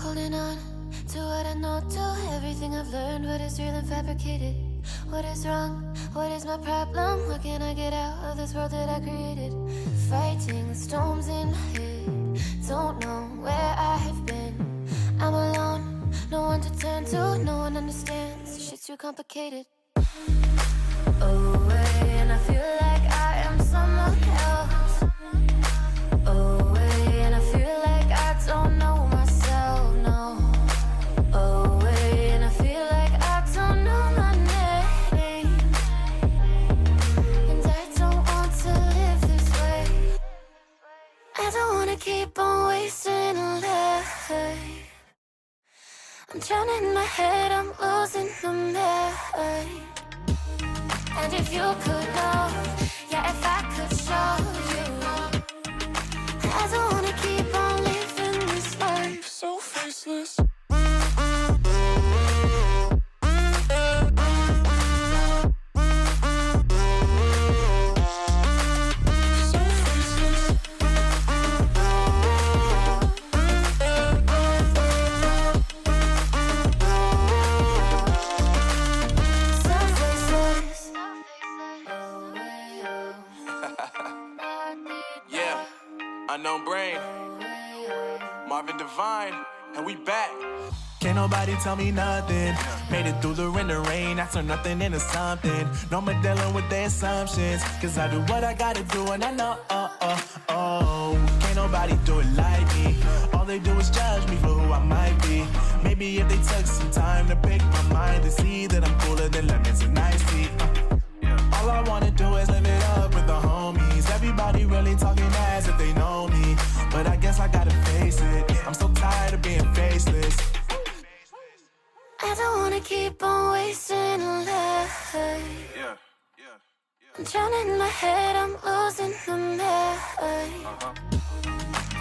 Holding on to what I know, to everything I've learned. What is real and fabricated? What is wrong? What is my problem? What can I get out of this world that I created? Fighting the storms in my head. Don't know where I have been. I'm alone, no one to turn to. No one understands, shit's too complicated. Away, and I feel like I am someone else. Away, and I feel like I don't know myself, no. Away, and I feel like I don't know my name. And I don't want to live this way. I don't wanna keep on wasting a life. I'm drowning in my head, I'm losing my mind. And if you could know, yeah, if I could show you, I don't wanna keep on living this life so faceless. Unknown brain, Marvin Divine, and we back. Can't nobody tell me nothing. Made it through the wind and rain, I turned nothing into something. No more dealing with their assumptions, cause I do what I gotta do and I know, can't nobody do it like me. All they do is judge me for who I might be. Maybe if they took some time to pick my mind and see that I'm cooler than lemons and iced tea. All I wanna do is live it up with the homies. Everybody really talking as if they know me, but I guess I gotta face it. I'm so tired of being faceless. I don't wanna keep on wasting a life. I'm drowning in my head, I'm losing my mind.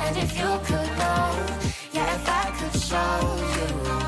And if you could know, yeah, if I could show you,